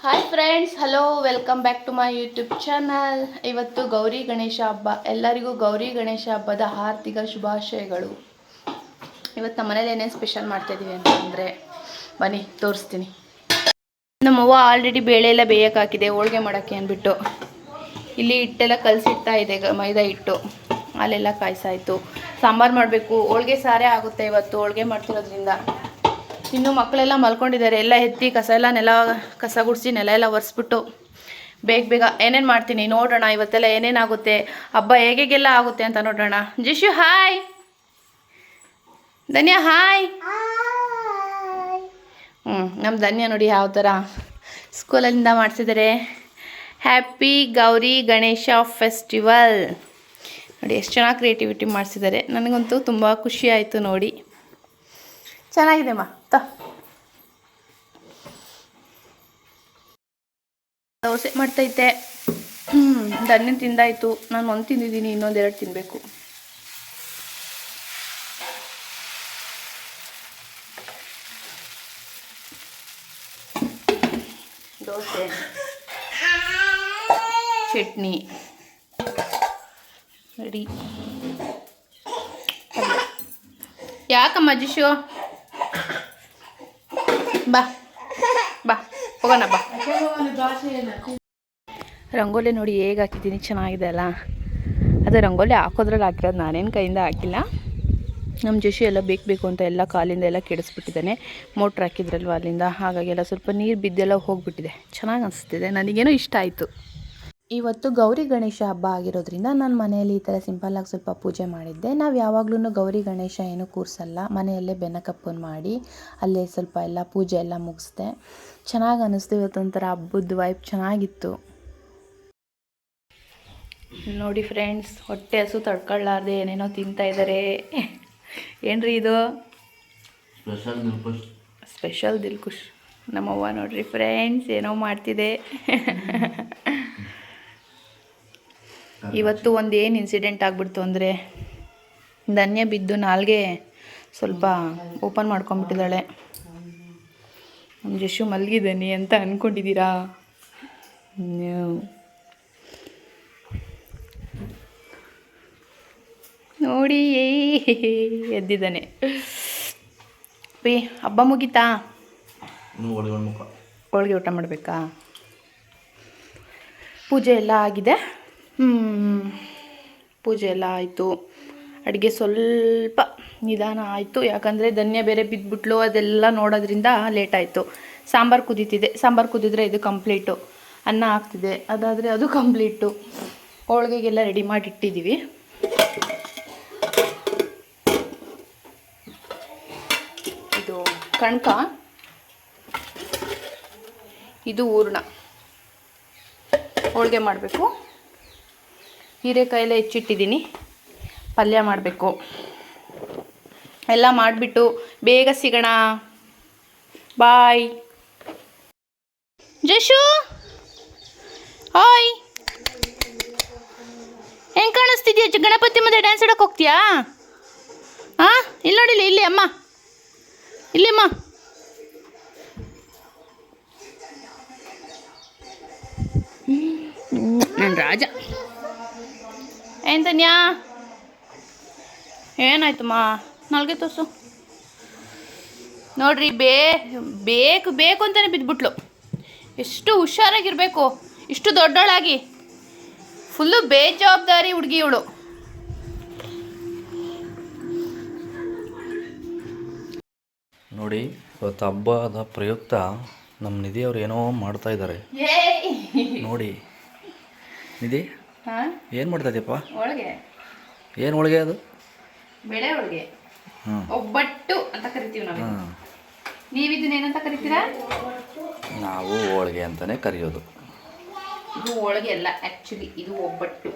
Hi friends, hello, welcome back to my YouTube channel. ಇವತ್ತು ಗೌರಿ ಗಣೇಶ ಹಬ್ಬ. ಎಲ್ಲರಿಗೂ ಗೌರಿ ಗಣೇಶ ಹಬ್ಬದ ಆರ್ಥಿಕ ಶುಭಾಶಯಗಳು. ಇವತ್ತು ನಮ್ಮ ಮನೇಲಿ ಏನೇನು ಸ್ಪೆಷಲ್ ಮಾಡ್ತಾಯಿದ್ದೀವಿ ಅಂತಂದರೆ ಬನ್ನಿ ತೋರಿಸ್ತೀನಿ. ನಮ್ಮವ್ವ ಆಲ್ರೆಡಿ ಬೇಳೆ ಎಲ್ಲ ಬೇಯಕ್ಕೆ ಹಾಕಿದೆ ಹೋಳಿಗೆ ಮಾಡೋಕ್ಕೆ ಅಂದ್ಬಿಟ್ಟು. ಇಲ್ಲಿ ಹಿಟ್ಟೆಲ್ಲ ಕಲಸಿಡ್ತಾ ಇದೆ, ಮೈದಾ ಹಿಟ್ಟು. ಹಾಲೆಲ್ಲ ಕಾಯಿಸಾಯಿತು. ಸಾಂಬಾರು ಮಾಡಬೇಕು. ಹೋಳಿಗೆ ಸಾರೇ ಆಗುತ್ತೆ ಇವತ್ತು, ಹೋಳಿಗೆ ಮಾಡ್ತಿರೋದ್ರಿಂದ. ಇನ್ನು ಮಕ್ಕಳೆಲ್ಲ ಮಲ್ಕೊಂಡಿದ್ದಾರೆ. ಎಲ್ಲ ಎತ್ತಿ ಕಸ ಗುಡಿಸಿ ನೆಲ ಎಲ್ಲ ಒರೆಸ್ಬಿಟ್ಟು ಬೇಗ ಏನೇನು ಮಾಡ್ತೀನಿ ನೋಡೋಣ. ಇವತ್ತೆಲ್ಲ ಏನೇನಾಗುತ್ತೆ, ಹಬ್ಬ ಹೇಗೆಲ್ಲ ಆಗುತ್ತೆ ಅಂತ ನೋಡೋಣ. ಜಿಶು ಹಾಯ್, ಧನ್ಯ ಹಾಯ್. ನಮ್ಮ ಧನ್ಯ ನೋಡಿ ಯಾವ ಥರ ಸ್ಕೂಲಿಂದ ಮಾಡಿಸಿದ್ದಾರೆ. ಹ್ಯಾಪಿ ಗೌರಿ ಗಣೇಶ ಫೆಸ್ಟಿವಲ್ ನೋಡಿ, ಎಷ್ಟು ಚೆನ್ನಾಗಿ ಕ್ರಿಯೇಟಿವಿಟಿ ಮಾಡಿಸಿದ್ದಾರೆ. ನನಗಂತೂ ತುಂಬ ಖುಷಿ ಆಯಿತು ನೋಡಿ. ಚೆನ್ನಾಗಿದೆ ದೋಸೆ ಮಾಡ್ತೈತೆ. ಧನ್ಯ ತಿಂದಾಯಿತು. ನಾನು ಒಂದು ತಿಂದಿದ್ದೀನಿ, ಇನ್ನೊಂದೆರಡು ತಿನ್ನಬೇಕು. ದೋಸೆ, ಚಟ್ನಿ ರೆಡಿ. ಯಾಕಮ್ಮ ಜಿಶು, ಬಾ ಹೋಗೋಣ ಬಾ. ರಂಗೋಲಿ ನೋಡಿ ಹೇಗೆ ಹಾಕಿದ್ದೀನಿ, ಚೆನ್ನಾಗಿದೆ ಅಲ್ಲ. ಅದು ರಂಗೋಲಿ ಹಾಕೋದ್ರಲ್ಲಿ ಹಾಕಿರೋದು, ನಾನೇನು ಕೈಯಿಂದ ಹಾಕಿಲ್ಲ. ನಮ್ಮ ಜಶು ಎಲ್ಲ ಬೇಕು ಅಂತ ಎಲ್ಲ ಕಾಲಿಂದ ಎಲ್ಲ ಕೆಡಿಸ್ಬಿಟ್ಟಿದ್ದಾನೆ. ಮೋಟ್ರ್ ಹಾಕಿದ್ರಲ್ವ ಅಲ್ಲಿಂದ, ಹಾಗಾಗಿ ಎಲ್ಲ ಸ್ವಲ್ಪ ನೀರು ಬಿದ್ದೆಲ್ಲ ಹೋಗಿಬಿಟ್ಟಿದೆ. ಚೆನ್ನಾಗಿ ಅನಿಸ್ತಿದೆ, ನನಗೇನೋ ಇಷ್ಟ ಆಯಿತು. ಇವತ್ತು ಗೌರಿ ಗಣೇಶ ಹಬ್ಬ ಆಗಿರೋದ್ರಿಂದ ನಾನು ಮನೆಯಲ್ಲಿ ಈ ಥರ ಸಿಂಪಲ್ಲಾಗಿ ಸ್ವಲ್ಪ ಪೂಜೆ ಮಾಡಿದ್ದೆ. ನಾವು ಯಾವಾಗಲೂ ಗೌರಿ ಗಣೇಶ ಏನೂ ಕೂರಿಸಲ್ಲ, ಮನೆಯಲ್ಲೇ ಬೆನಕಪ್ಪನ್ನು ಮಾಡಿ ಅಲ್ಲೇ ಸ್ವಲ್ಪ ಎಲ್ಲ ಪೂಜೆ ಎಲ್ಲ ಮುಗಿಸ್ದೆ. ಚೆನ್ನಾಗಿ ಅನ್ನಿಸ್ತು. ಇವತ್ತೊಂಥರ ಹಬ್ಬದ ವೈಬ್ ಚೆನ್ನಾಗಿತ್ತು ನೋಡಿ ಫ್ರೆಂಡ್ಸ್. ಹೊಟ್ಟೆ ಹಸು ತಡ್ಕೊಳ್ಳಾರ್ದೆ ಏನೇನೋ ತಿಂತಾಯಿದ್ದಾರೆ. ಏನ್ರಿ ಇದು? ಸ್ಪೆಷಲ್ ದಿಲ್ಕುಶ್. ನಮ್ಮವ್ವ ನೋಡ್ರಿ ಫ್ರೆಂಡ್ಸ್ ಏನೋ ಮಾಡ್ತಿದೆ. ಇವತ್ತು ಒಂದು ಏನು ಇನ್ಸಿಡೆಂಟ್ ಆಗಿಬಿಡ್ತು ಅಂದರೆ, ಧನ್ಯ ಬಿದ್ದು ನಾಲ್ಗೆ ಸ್ವಲ್ಪ ಓಪನ್ ಮಾಡ್ಕೊಂಬಿಟ್ಟಿದ್ದಾಳೆ. ನಮ್ಮ ಜಶು ಮಲಗಿದ್ದಾನೆ ಅಂತ ಅಂದ್ಕೊಂಡಿದ್ದೀರಾ? ನೋಡಿ ಎದ್ದಿದ್ದಾನೆ. ಹಬ್ಬ ಮುಗೀತಾ? ಹೋಳಿಗೆ ಊಟ ಮಾಡಬೇಕಾ? ಪೂಜೆ ಎಲ್ಲ ಆಗಿದೆ. ಪೂಜೆ ಎಲ್ಲ ಆಯಿತು. ಅಡುಗೆ ಸ್ವಲ್ಪ ನಿಧಾನ ಆಯಿತು, ಯಾಕಂದರೆ ಧನ್ಯ ಬೇರೆ ಬಿದ್ದುಬಿಟ್ಲು. ಅದೆಲ್ಲ ನೋಡೋದ್ರಿಂದ ಲೇಟ್ ಆಯಿತು. ಸಾಂಬಾರು ಕುದೀತಿದೆ. ಸಾಂಬಾರು ಕುದಿದ್ರೆ ಇದು ಕಂಪ್ಲೀಟು. ಅನ್ನ ಆಗ್ತಿದೆ, ಅದಾದರೆ ಅದು ಕಂಪ್ಲೀಟು. ಹೋಳಿಗೆಗೆಲ್ಲ ರೆಡಿ ಮಾಡಿ ಇಟ್ಟಿದ್ದೀವಿ. ಇದು ಕಣ್ಕ, ಇದು ಹೂರ್ಣ. ಹೋಳಿಗೆ ಮಾಡಬೇಕು. ಹೀರೆಕಾಯೆಲ್ಲ ಹೆಚ್ಚಿಟ್ಟಿದ್ದೀನಿ, ಪಲ್ಯ ಮಾಡಬೇಕು. ಎಲ್ಲ ಮಾಡಿಬಿಟ್ಟು ಬೇಗ ಸಿಗೋಣ. ಬಾಯ್. ಜಶು ಹಾಯ್, ಹೆಂಗೆ ಕಾಣಿಸ್ತಿದ್ಯಾ? ಗಣಪತಿ ಮುಂದೆ ಡ್ಯಾನ್ಸ್ ಆಡೋಕೆ ಹೋಗ್ತೀಯಾ? ಹಾಂ, ಇಲ್ಲಿ ನೋಡಿಲ್ಲ, ಇಲ್ಲಿ ಅಮ್ಮ, ಇಲ್ಲಿ ಅಮ್ಮ. ನನ್ನ ರಾಜ. ಏನು ಧನ್ಯಾ, ಏನಾಯ್ತಮ್ಮ? ನಾಲ್ಗೆ ತೋರಿಸು. ನೋಡ್ರಿ, ಬೇಕು ಅಂತಲೇ ಬಿದ್ದುಬಿಟ್ಲು. ಎಷ್ಟು ಹುಷಾರಾಗಿರಬೇಕು, ಇಷ್ಟು ದೊಡ್ಡೋಳಾಗಿ. ಫುಲ್ಲು ಬೇಜವಾಬ್ದಾರಿ ಹುಡುಗಿ ಇವಳು. ನೋಡಿ, ಇವತ್ತು ಹಬ್ಬದ ಪ್ರಯುಕ್ತ ನಮ್ಮ ನಿಧಿಯವ್ರು ಏನೋ ಮಾಡ್ತಾ ಇದ್ದಾರೆ ನೋಡಿ. ನಿಧಿ, ಏನು ಮಾಡ್ತಾ ಇದೆಯಪ್ಪ? ಹೋಳಿಗೆ. ಏನು ಹೋಳಿಗೆ ಅದು? ಬೇಳೆ ಹೋಳಿಗೆ, ಒಬ್ಬಟ್ಟು ಅಂತ ಕರಿತೀವಿ ನಾವು. ನೀವು ಇದನ್ನ ಏನಂತ ಕರಿತೀರಾ? ನಾವು ಹೋಳಿಗೆ ಅಂತಲೇ ಕರೆಯೋದು. ಇದು ಹೋಳಿಗೆ ಅಲ್ಲ, ಆ್ಯಕ್ಚುಲಿ ಇದು ಒಬ್ಬಟ್ಟು.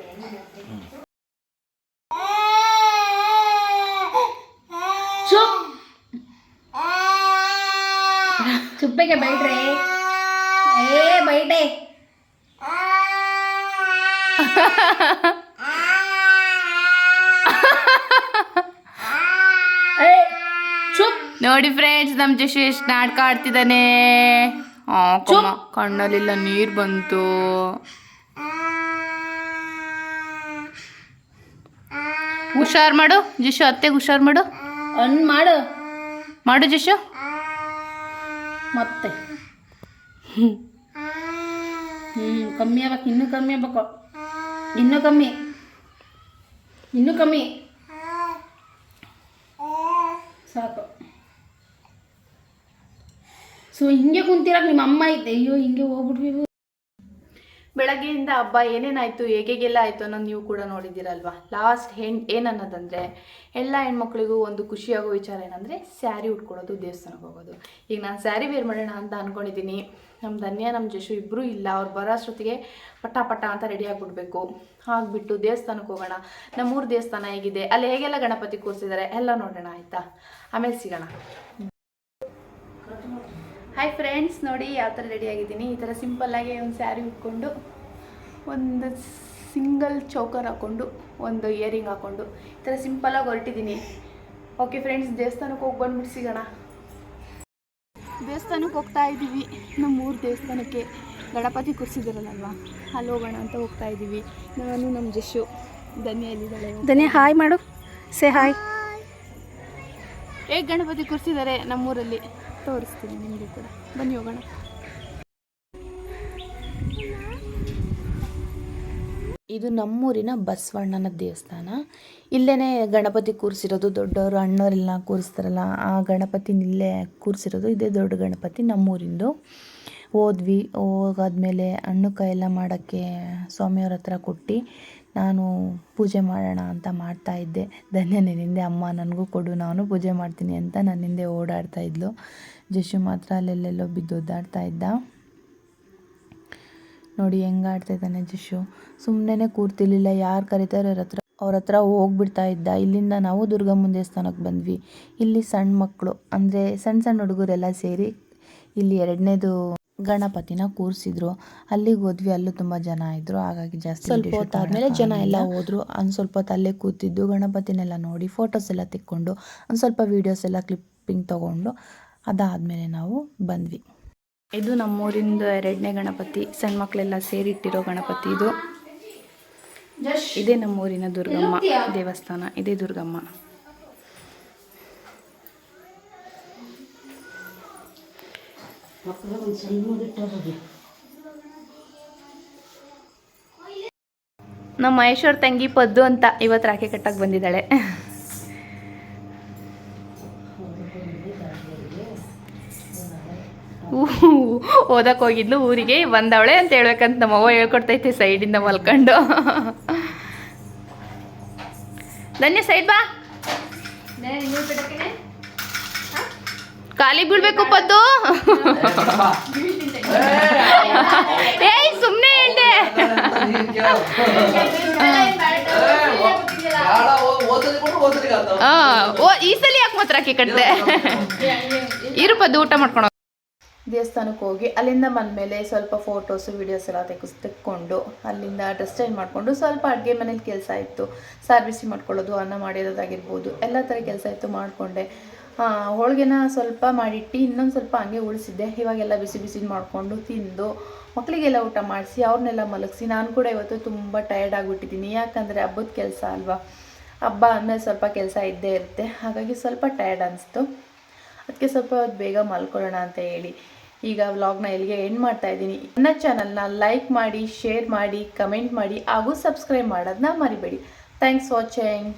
ಚುಪ್ಪಗೆ ಬೈಡ್ರೆ, ಬೈಡೆ. ನೋಡಿ ಫ್ರೆಂಡ್ಸ್, ನಮ್ಮ ಜಶು ಎಷ್ಟು ನಾಟಕ ಆಡ್ತಿದ್ದಾನೆ. ಕಣ್ಣಲ್ಲೆಲ್ಲ ನೀರು ಬಂತು. ಹುಷಾರ್ ಮಾಡು ಜಿಶು, ಅತ್ತೆಗೆ ಹುಷಾರ್ ಮಾಡು. ಮಾಡು ಮಾಡು ಜಿಶು. ಮತ್ತೆ ಕಮ್ಮಿ ಆಗ್ಬೇಕು, ಇನ್ನೂ ಕಮ್ಮಿ ಆಗ್ಬೇಕು, ಇನ್ನೂ ಕಮ್ಮಿ, ಇನ್ನೂ ಕಮ್ಮಿ ಸಾಕು. ಸೊ ಹಿಂಗೆ ಕುಂತಿರಾಗ ನಿಮ್ಮ ಅಮ್ಮ ಐತೆ. ಅಯ್ಯೋ ಹಿಂಗೆ ಹೋಗ್ಬಿಡ್ಬೇಕು. ಬೆಳಗ್ಗೆಯಿಂದ ಹಬ್ಬ ಏನೇನಾಯಿತು, ಹೇಗೆಲ್ಲ ಆಯಿತು ಅನ್ನೋದು ನೀವು ಕೂಡ ನೋಡಿದ್ದೀರಲ್ವ. ಲಾಸ್ಟ್ ಏನನ್ನೋದಂದರೆ, ಎಲ್ಲ ಹೆಣ್ಮಕ್ಳಿಗೂ ಒಂದು ಖುಷಿಯಾಗೋ ವಿಚಾರ ಏನಂದರೆ ಸ್ಯಾರಿ ಉಟ್ಕೊಳ್ಳೋದು, ದೇವಸ್ಥಾನಕ್ಕೆ ಹೋಗೋದು. ಈಗ ನಾನು ಸ್ಯಾರಿ ವೇರ್ ಮಾಡೋಣ ಅಂತ ಅಂದ್ಕೊಂಡಿದ್ದೀನಿ. ನಮ್ಮ ಧನ್ಯ ನಮ್ಮ ಜಶು ಇಬ್ಬರೂ ಇಲ್ಲ. ಅವ್ರು ಬರೋ ಅಷ್ಟೊತ್ತಿಗೆ ಪಟ ಪಟ ಅಂತ ರೆಡಿ ಆಗಿಬಿಡ್ಬೇಕು. ಆಗಿಬಿಟ್ಟು ದೇವಸ್ಥಾನಕ್ಕೆ ಹೋಗೋಣ. ನಮ್ಮೂರು ದೇವಸ್ಥಾನ ಹೇಗಿದೆ, ಅಲ್ಲಿ ಹೇಗೆಲ್ಲ ಗಣಪತಿ ಕೂರಿಸಿದ್ದಾರೆ ಎಲ್ಲ ನೋಡೋಣ, ಆಯಿತಾ? ಆಮೇಲೆ ಸಿಗೋಣ. ಹಾಯ್ ಫ್ರೆಂಡ್ಸ್, ನೋಡಿ ಯಾವ ಥರ ರೆಡಿ ಆಗಿದ್ದೀನಿ. ಈ ಥರ ಸಿಂಪಲ್ಲಾಗಿ ಒಂದು ಸ್ಯಾರಿ ಉಟ್ಕೊಂಡು, ಒಂದು ಸಿಂಗಲ್ ಚೌಕರ್ ಹಾಕ್ಕೊಂಡು, ಒಂದು ಇಯರಿಂಗ್ ಹಾಕ್ಕೊಂಡು ಈ ಥರ ಸಿಂಪಲ್ಲಾಗಿ ಹೊರಟಿದ್ದೀನಿ. ಓಕೆ ಫ್ರೆಂಡ್ಸ್, ದೇವಸ್ಥಾನಕ್ಕೆ ಹೋಗಿ ಬಂದ್ಬಿಟ್ಟು ಸಿಗೋಣ. ದೇವಸ್ಥಾನಕ್ಕೆ ಹೋಗ್ತಾ ಇದ್ದೀವಿ. ನಮ್ಮೂರು ದೇವಸ್ಥಾನಕ್ಕೆ ಗಣಪತಿ ಕೂರಿಸಿದಿರಲ್ವ, ಅಲ್ಲಿ ಹೋಗೋಣ ಅಂತ ಹೋಗ್ತಾ ಇದ್ದೀವಿ. ನಾನು ನಮ್ಮ ಜಶು. ಧನ್ಯ ಎಲ್ಲಿದ್ದಾಳೆ? ಧನ್ಯ ಹಾಯ್ ಮಾಡು, ಸೇ ಹಾಯ್. ಹೇಗೆ ಗಣಪತಿ ಕೂರಿಸಿದ್ದಾರೆ ನಮ್ಮೂರಲ್ಲಿ ತೋರಿಸ್ತೀನಿ ನಿಮಗೆ ಕೂಡ, ಬನ್ನಿ ಹೋಗೋಣ. ಇದು ನಮ್ಮೂರಿನ ಬಸವಣ್ಣನ ದೇವಸ್ಥಾನ. ಇಲ್ಲೇ ಗಣಪತಿ ಕೂರಿಸಿರೋದು. ದೊಡ್ಡವರು ಅಣ್ಣವರೆಲ್ಲ ಕೂರಿಸ್ತಾರಲ್ಲ, ಆ ಗಣಪತಿನ ಇಲ್ಲೇ ಕೂರಿಸಿರೋದು. ಇದೇ ದೊಡ್ಡ ಗಣಪತಿ ನಮ್ಮೂರಿಂದು. ಹೋದ್ವಿ, ಹೋಗಾದ್ಮೇಲೆ ಹಣ್ಣು ಕಾಯಿ ಎಲ್ಲ ಮಾಡೋಕ್ಕೆ ಸ್ವಾಮಿಯವ್ರ ಹತ್ರ ಕೊಟ್ಟು ನಾನು ಪೂಜೆ ಮಾಡೋಣ ಅಂತ ಮಾಡ್ತಾಯಿದ್ದೆ. ಧನ್ಯನಿಂದೆ ಅಮ್ಮ ನನಗೂ ಕೊಡು, ನಾನು ಪೂಜೆ ಮಾಡ್ತೀನಿ ಅಂತ ನನ್ನಿಂದೆ ಓಡಾಡ್ತಾ ಇದ್ಲು. ಜಶು ಮಾತ್ರ ಅಲ್ಲೆಲ್ಲೆಲ್ಲೋ ಬಿದ್ದು ಒದ್ದಾಡ್ತಾ ಇದ್ದ. ನೋಡಿ ಹೆಂಗೆ ಆಡ್ತಾಯಿದ್ದಾನೆ ಜಶು. ಸುಮ್ಮನೆ ಕೂರ್ತಿರ್ಲಿಲ್ಲ, ಯಾರು ಕರೀತಾರೆ ಅವ್ರ ಹತ್ರ ಹೋಗ್ಬಿಡ್ತಾ ಇದ್ದ. ಇಲ್ಲಿಂದ ನಾವು ದುರ್ಗಮ್ಮನ ದೇವಸ್ಥಾನಕ್ಕೆ ಬಂದ್ವಿ. ಇಲ್ಲಿ ಸಣ್ಣ ಮಕ್ಕಳು ಅಂದರೆ ಸಣ್ಣ ಹುಡುಗರೆಲ್ಲ ಸೇರಿ ಇಲ್ಲಿ 2ನೇದು ಗಣಪತಿನ ಕೂರಿಸಿದ್ರು. ಅಲ್ಲಿಗೆ ಹೋದ್ವಿ, ಅಲ್ಲೂ ತುಂಬ ಜನ ಇದ್ದರು. ಹಾಗಾಗಿ ಜಾಸ್ತಿ ಸ್ವಲ್ಪ ಹೊತ್ತಾದಮೇಲೆ ಜನ ಎಲ್ಲ ಹೋದರು. ಒಂದು ಸ್ವಲ್ಪ ಹೊತ್ತು ಅಲ್ಲೇ ಕೂತಿದ್ದು ಗಣಪತಿನೆಲ್ಲ ನೋಡಿ ಫೋಟೋಸ್ ಎಲ್ಲ ತೆಕ್ಕೊಂಡು ಒಂದು ಸ್ವಲ್ಪ ವೀಡಿಯೋಸ್ ಎಲ್ಲ ಕ್ಲಿಪ್ಪಿಂಗ್ ತೊಗೊಂಡು ಅದಾದಮೇಲೆ ನಾವು ಬಂದ್ವಿ. ಇದು ನಮ್ಮೂರಿಂದ 2ನೇ ಗಣಪತಿ. ಸಣ್ಣ ಮಕ್ಕಳೆಲ್ಲ ಸೇರಿಟ್ಟಿರೋ ಗಣಪತಿ ಇದು. ಇದೇ ನಮ್ಮೂರಿನ ದುರ್ಗಮ್ಮ ದೇವಸ್ಥಾನ. ಇದೇ ದುರ್ಗಮ್ಮ. ನಮ್ಮ ಮಹೇಶ್ವರ್ ತಂಗಿ ಪದ್ದು ಅಂತ ಇವತ್ತು ರಾಖಿ ಕಟ್ಟಕ್ಕೆ ಬಂದಿದ್ದಾಳೆ. ಓದಕ್ಕೆ ಹೋಗಿದ್ಲು, ಊರಿಗೆ ಬಂದವಳೆ ಅಂತ ಹೇಳ್ಬೇಕಂತ ನಮ್ಮವ್ವ ಹೇಳ್ಕೊಡ್ತೈತೆ ಸೈಡಿಂದ ಮಲ್ಕೊಂಡು. ಧನ್ಯ ಸೈಡ್ ಬಾ, ಕಾಲಿಗೆ ಬೀಳ್ಬೇಕು ಪದ್ದು. ಏಯ್ ಸುಮ್ಮನೆ ಹೇಳ್ದೆ. ಈ ಸಲ ಯಾಕೆ ಮಾತ್ರ ರಾಖಿ ಕಟ್ದೆ? ಇರು ಪದ್ದು, ಊಟ ಮಾಡ್ಕೊಂಡು. ದೇವಸ್ಥಾನಕ್ಕೆ ಹೋಗಿ ಅಲ್ಲಿಂದ ಬಂದಮೇಲೆ ಸ್ವಲ್ಪ ಫೋಟೋಸು ವೀಡಿಯೋಸ್ ಎಲ್ಲ ತೆಕ್ಕೊಂಡು ಅಲ್ಲಿಂದ ಡ್ರೆಸ್ ಚೇಂಜ್ ಮಾಡಿಕೊಂಡು ಸ್ವಲ್ಪ ಅಡುಗೆ ಮನೇಲಿ ಕೆಲಸ ಇತ್ತು. ಸಾರು ಬಿಸಿ ಮಾಡ್ಕೊಳ್ಳೋದು, ಅನ್ನ ಮಾಡಿರೋದಾಗಿರ್ಬೋದು, ಎಲ್ಲ ಥರ ಕೆಲಸ ಇತ್ತು, ಮಾಡಿಕೊಂಡೆ. ಹೋಳಿಗೆನ ಸ್ವಲ್ಪ ಮಾಡಿಟ್ಟು ಇನ್ನೊಂದು ಸ್ವಲ್ಪ ಹಂಗೆ ಉಳಿಸಿದ್ದೆ. ಇವಾಗೆಲ್ಲ ಬಿಸಿ ಬಿಸಿ ಮಾಡಿಕೊಂಡು ತಿಂದು ಮಕ್ಕಳಿಗೆಲ್ಲ ಊಟ ಮಾಡಿಸಿ ಅವ್ರನ್ನೆಲ್ಲ ಮಲಗಿಸಿ ನಾನು ಕೂಡ ಇವತ್ತು ತುಂಬ ಟಯರ್ಡ್ ಆಗಿಬಿಟ್ಟಿದ್ದೀನಿ. ಯಾಕಂದರೆ ಹಬ್ಬದ ಕೆಲಸ ಅಲ್ವಾ, ಹಬ್ಬ ಅಂದಮೇಲೆ ಸ್ವಲ್ಪ ಕೆಲಸ ಇದ್ದೇ ಇರುತ್ತೆ. ಹಾಗಾಗಿ ಸ್ವಲ್ಪ ಟಯರ್ಡ್ ಅನಿಸ್ತು. ಅದಕ್ಕೆ ಸ್ವಲ್ಪ ಹೊತ್ತು ಬೇಗ ಮಲ್ಕೊಳ್ಳೋಣ ಅಂತ ಹೇಳಿ ಈಗ ವ್ಲಾಗ್ನ ಇಲ್ಲಿಗೆ ಎಂಡ್ ಮಾಡ್ತಾಯಿದ್ದೀನಿ. ನನ್ನ ಚಾನಲ್ನ ಲೈಕ್ ಮಾಡಿ, ಶೇರ್ ಮಾಡಿ, ಕಮೆಂಟ್ ಮಾಡಿ ಹಾಗೂ ಸಬ್ಸ್ಕ್ರೈಬ್ ಮಾಡೋದನ್ನ ಮರಿಬೇಡಿ. Thanks watching.